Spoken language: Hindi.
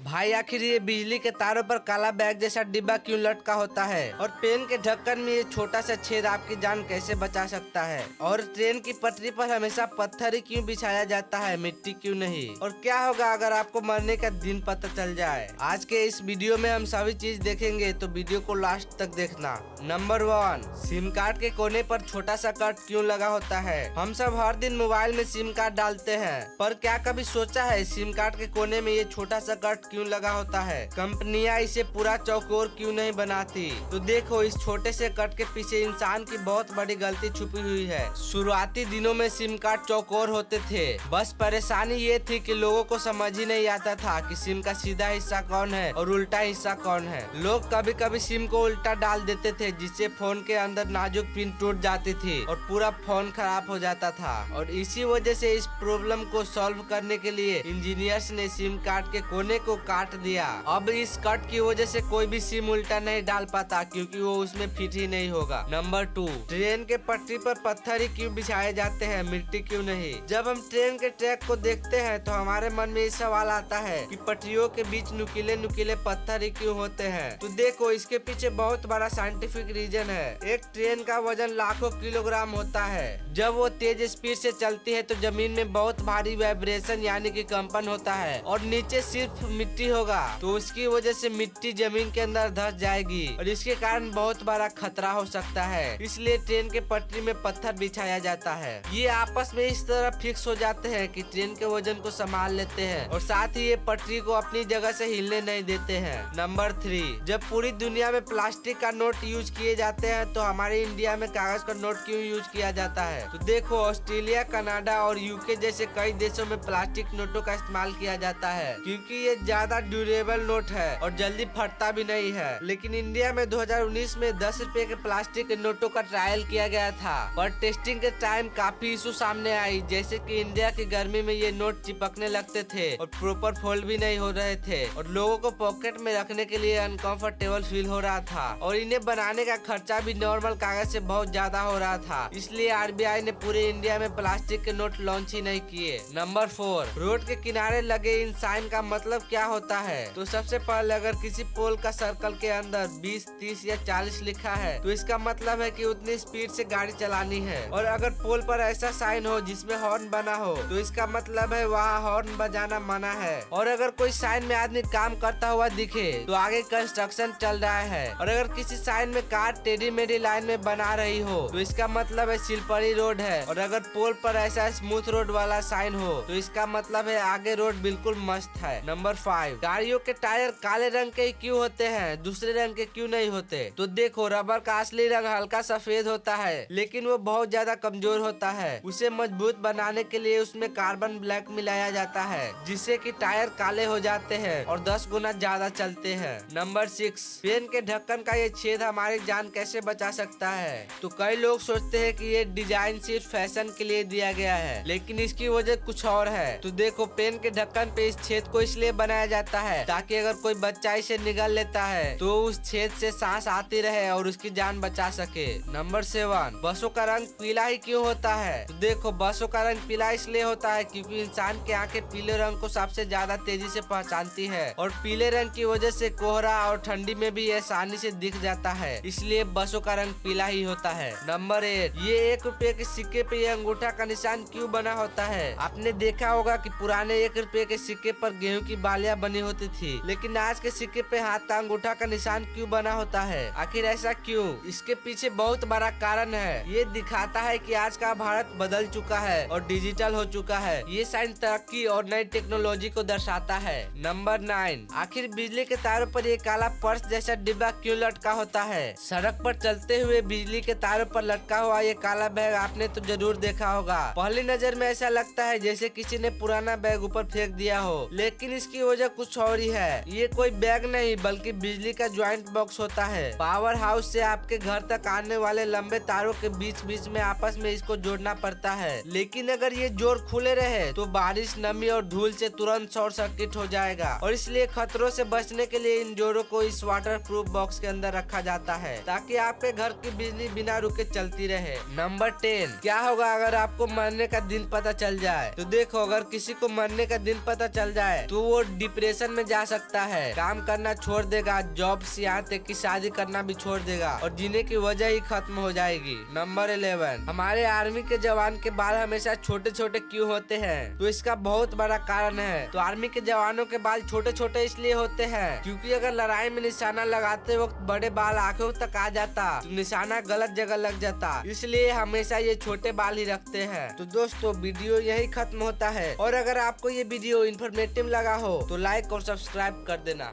भाई आखिर ये बिजली के तारों पर काला बैग जैसा डिब्बा क्यों लटका होता है, और पेन के ढक्कन में ये छोटा सा छेद आपकी जान कैसे बचा सकता है, और ट्रेन की पटरी पर हमेशा पत्थर ही क्यों बिछाया जाता है, मिट्टी क्यों नहीं, और क्या होगा अगर आपको मरने का दिन पता चल जाए। आज के इस वीडियो में हम सभी चीज देखेंगे, तो वीडियो को लास्ट तक देखना। नंबर 1, सिम कार्ड के कोने पर छोटा सा कट क्यों लगा होता है। हम सब हर दिन मोबाइल में सिम कार्ड डालते हैं, पर क्या कभी सोचा है सिम कार्ड के कोने में ये छोटा सा कट क्यों लगा होता है। कंपनियां इसे पूरा चौकोर क्यों नहीं बनाती। तो देखो, इस छोटे से कट के पीछे इंसान की बहुत बड़ी गलती छुपी हुई है। शुरुआती दिनों में सिम कार्ड चौकोर होते थे, बस परेशानी ये थी कि लोगों को समझ ही नहीं आता था कि सिम का सीधा हिस्सा कौन है और उल्टा हिस्सा कौन है। लोग कभी कभी सिम को उल्टा डाल देते थे, जिससे फोन के अंदर नाजुक पिन टूट जाती थी और पूरा फोन खराब हो जाता था। और इसी वजह से इस प्रॉब्लम को सॉल्व करने के लिए इंजीनियर्स ने सिम कार्ड के कोने को काट दिया। अब इस कट की वजह से कोई भी सिम उल्टा नहीं डाल पाता, क्योंकि वो उसमें फिट ही नहीं होगा। नंबर 2, ट्रेन के पटरी पर पत्थर ही क्यों बिछाए जाते हैं, मिट्टी क्यों नहीं। जब हम ट्रेन के ट्रैक को देखते हैं तो हमारे मन में ये सवाल आता है कि पटरियों के बीच नुकीले नुकीले पत्थर ही क्यों होते हैं। तो देखो, इसके पीछे बहुत बड़ा साइंटिफिक रीजन है। एक ट्रेन का वजन लाखों किलोग्राम होता है। जब वो तेज स्पीड से चलती है तो जमीन में बहुत भारी वाइब्रेशन यानी कि कंपन होता है, और नीचे सिर्फ मिट्टी होगा, तो उसकी वजह से मिट्टी जमीन के अंदर धंस जाएगी और इसके कारण बहुत बड़ा खतरा हो सकता है। इसलिए ट्रेन के पटरी में पत्थर बिछाया जाता है। ये आपस में इस तरह फिक्स हो जाते हैं कि ट्रेन के वजन को संभाल लेते हैं और साथ ही ये पटरी को अपनी जगह से हिलने नहीं देते हैं। नंबर 3, जब पूरी दुनिया में प्लास्टिक का नोट यूज किए जाते हैं तो हमारे इंडिया में कागज का नोट क्यों यूज किया जाता है। तो देखो, ऑस्ट्रेलिया, कनाडा और यूके जैसे कई देशों में प्लास्टिक नोटों का इस्तेमाल किया जाता है, क्योंकि ये ज्यादा ड्यूरेबल नोट है और जल्दी फटता भी नहीं है। लेकिन इंडिया में 2019 में 10 रुपए के प्लास्टिक के नोटों का ट्रायल किया गया था, पर टेस्टिंग के टाइम काफी इशू सामने आई, जैसे कि इंडिया की गर्मी में ये नोट चिपकने लगते थे और प्रॉपर फोल्ड भी नहीं हो रहे थे, और लोगों को पॉकेट में रखने के लिए अनकंफर्टेबल फील हो रहा था, और इन्हें बनाने का खर्चा भी नॉर्मल कागज से बहुत ज्यादा हो रहा था। इसलिए आरबीआई ने पूरे इंडिया में प्लास्टिक के नोट लॉन्च ही नहीं किए। नंबर 4, रोड के किनारे लगे इन साइन का मतलब क्या होता है। तो सबसे पहले, अगर किसी पोल का सर्कल के अंदर 20, 30 या 40 लिखा है तो इसका मतलब है कि उतनी स्पीड से गाड़ी चलानी है। और अगर पोल पर ऐसा साइन हो जिसमें हॉर्न बना हो तो इसका मतलब है वहाँ हॉर्न बजाना मना है। और अगर कोई साइन में आदमी काम करता हुआ दिखे तो आगे कंस्ट्रक्शन चल रहा है। और अगर किसी साइन में कार टेढ़ी मेढ़ी लाइन में बना रही हो तो इसका मतलब है सिलपरी रोड है। और अगर पोल पर ऐसा स्मूथ रोड वाला साइन हो तो इसका मतलब है आगे रोड बिल्कुल मस्त है। नंबर 5, गाड़ियों के टायर काले रंग के क्यों होते हैं, दूसरे रंग के क्यों नहीं होते। तो देखो, रबर का असली रंग हल्का सफेद होता है, लेकिन वो बहुत ज्यादा कमजोर होता है। उसे मजबूत बनाने के लिए उसमें कार्बन ब्लैक मिलाया जाता है, जिससे कि टायर काले हो जाते हैं और 10 गुना ज्यादा चलते हैं। नंबर 6, पेन के ढक्कन का ये छेद हमारी जान कैसे बचा सकता है। तो कई लोग सोचते हैं कि ये डिजाइन सिर्फ फैशन के लिए दिया गया है, लेकिन इसकी वजह कुछ और है। तो देखो, पेन के ढक्कन पे इस छेद को इसलिए बनाया जाता है ताकि अगर कोई बच्चा इसे निगल लेता है तो उस छेद से सांस आती रहे और उसकी जान बचा सके। नंबर 7, बसों का रंग पीला ही क्यों होता है। तो देखो, बसों का रंग पीला इसलिए होता है क्योंकि इंसान की आंखें पीले रंग को सबसे ज्यादा तेजी से पहचानती है, और पीले रंग की वजह से कोहरा और ठंडी में भी आसानी से दिख जाता है, इसलिए बसों का रंग पीला ही होता है। नंबर 8, ये 1 रुपए के सिक्के पे ये अंगूठा का निशान क्यों बना होता है। आपने देखा होगा कि पुराने 1 रुपए के सिक्के पर गेहूं की बालियां बनी होती थी, लेकिन आज के सिक्के पे हाथ का अंगूठा का निशान क्यों बना होता है। आखिर ऐसा क्यों? इसके पीछे बहुत बड़ा कारण है। ये दिखाता है कि आज का भारत बदल चुका है और डिजिटल हो चुका है। ये साइंस तरक्की और नई टेक्नोलॉजी को दर्शाता है। नंबर 9, आखिर बिजली के तारों पर ये काला पर्स जैसा डिब्बा क्यों लटका होता है। सड़क पर चलते हुए बिजली के तारों पर लटका हुआ ये काला बैग आपने तो जरूर देखा होगा। पहली नजर में ऐसा लगता है जैसे किसी ने पुराना बैग ऊपर फेंक दिया हो, लेकिन इसकी वजह कुछ और ही है। ये कोई बैग नहीं बल्कि बिजली का ज्वाइंट बॉक्स होता है। पावर हाउस से आपके घर तक आने वाले लंबे तारों के बीच बीच में आपस में इसको जोड़ना पड़ता है, लेकिन अगर ये जोड़ खुले रहे तो बारिश, नमी और धूल से तुरंत शॉर्ट सर्किट हो जाएगा, और इसलिए खतरों से बचने के लिए इन जोड़ों को इस वाटर प्रूफ बॉक्स के अंदर रखा जाता है ताकि आपके घर की बिजली बिना रुके चलती रहे। नंबर 10, क्या होगा अगर आपको मरने का दिन पता चल जाए। तो देखो, अगर किसी को मरने का दिन पता चल जाए तो वो डिप्रेशन में जा सकता है, काम करना छोड़ देगा, जॉब से यहाँ तक की शादी करना भी छोड़ देगा और जीने की वजह ही खत्म हो जाएगी। नंबर 11, हमारे आर्मी के जवान के बाल हमेशा छोटे छोटे क्यों होते हैं? तो इसका बहुत बड़ा कारण है। तो आर्मी के जवानों के बाल छोटे छोटे इसलिए होते हैं क्योंकि अगर लड़ाई में निशाना लगाते वक्त बड़े बाल आंखों तक आ जाता तो निशाना गलत जगह लग जाता, इसलिए हमेशा ये छोटे बाल ही रखते हैं। तो दोस्तों वीडियो यही खत्म होता है और अगर आपको ये वीडियो इन्फॉर्मेटिव लगा हो तो लाइक और सब्सक्राइब कर देना।